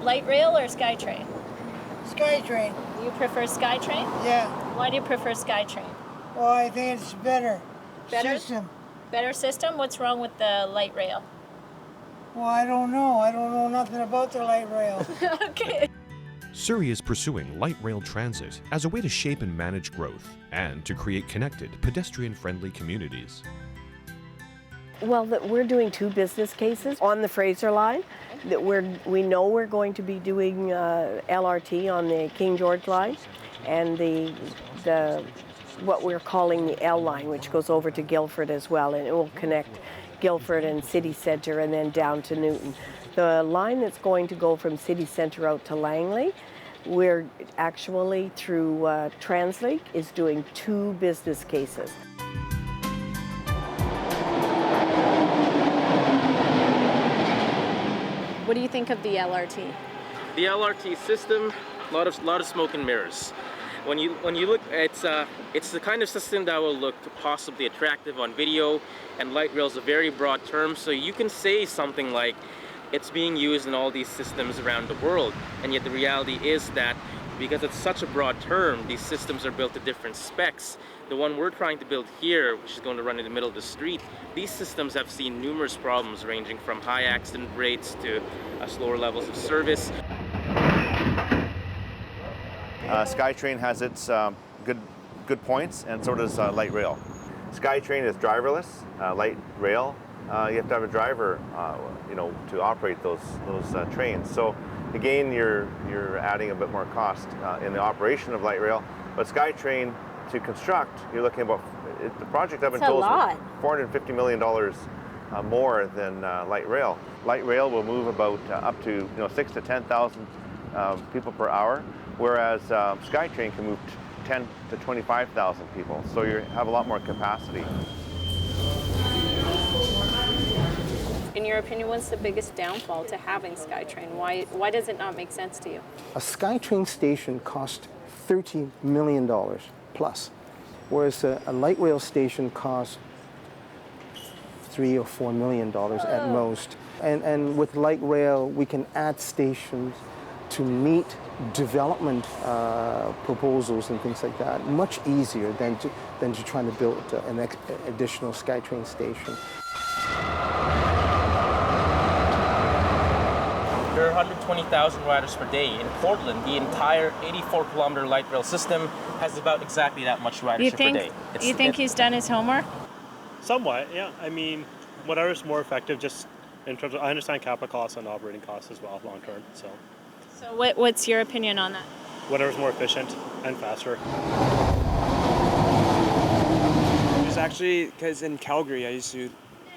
Light rail or Skytrain? Skytrain. You prefer Skytrain? Yeah. Why do you prefer Skytrain? Well, I think it's better. Better? System. Better system? What's wrong with the light rail? Well, I don't know. I don't know nothing about the light rail. Okay. Surrey is pursuing light rail transit as a way to shape and manage growth and to create connected, pedestrian-friendly communities. Well, we're doing 2 business cases on the Fraser line. That we know we're going to be doing LRT on the King George line, and the what we're calling the L line, which goes over to Guildford as well, and it will connect Guildford and City Centre and then down to Newton. The line that's going to go from City Centre out to Langley, we're actually through TransLink is doing 2 business cases. What do you think of the LRT? The LRT system, a lot of smoke and mirrors. When you look, it's the kind of system that will look possibly attractive on video, and light rail is a very broad term, so you can say something like it's being used in all these systems around the world, and yet the reality is that because it's such a broad term, these systems are built to different specs. The one we're trying to build here, which is going to run in the middle of the street, these systems have seen numerous problems ranging from high accident rates to slower levels of service. Skytrain has its good points, and so does light rail. Skytrain is driverless. Light rail, you have to have a driver, to operate those trains. So again, you're adding a bit more cost in the operation of light rail. But Skytrain to construct, you're looking about the project I've been told is $450 million more than light rail. Light rail will move about up to 6,000 to 10,000 people per hour, whereas Skytrain can move 10 to 25,000 people. So you have a lot more capacity. In your opinion, what's the biggest downfall to having Skytrain? Why does it not make sense to you? A Skytrain station costs $30 million plus, whereas a light rail station costs $3 or $4 million at most. And with light rail, we can add stations to meet development proposals and things like that much easier than to trying to build an additional Skytrain station. There are 120,000 riders per day. In Portland, the entire 84-kilometer light rail system has about exactly that much ridership per day. You think he's done his homework? Somewhat, yeah. I mean, whatever's more effective, just in terms of, I understand capital costs and operating costs as well, long term, so. So what's your opinion on that? Whatever's more efficient and faster. There's actually, because in Calgary, I used to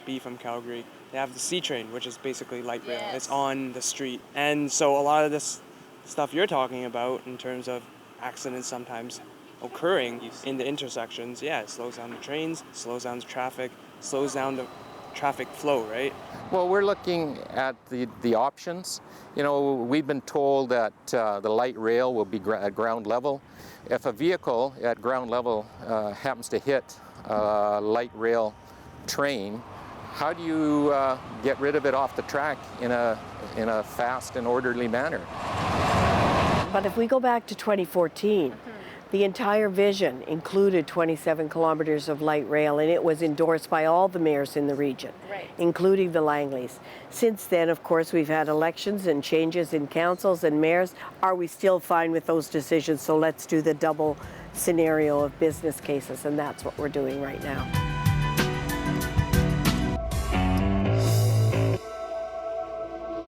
be from Calgary, they have the C-Train, which is basically light rail. Yes. It's on the street. And so a lot of this stuff you're talking about in terms of accidents sometimes occurring in the intersections, it slows down the trains, slows down the traffic, slows down the traffic flow, right? Well, we're looking at the options. We've been told that the light rail will be at ground level. If a vehicle at ground level happens to hit a light rail train, how do you get rid of it off the track in a fast and orderly manner? But if we go back to 2014, the entire vision included 27 kilometers of light rail, and it was endorsed by all the mayors in the region, including the Langleys. Since then, of course, we've had elections and changes in councils and mayors. Are we still fine with those decisions? So let's do the double scenario of business cases, and that's what we're doing right now.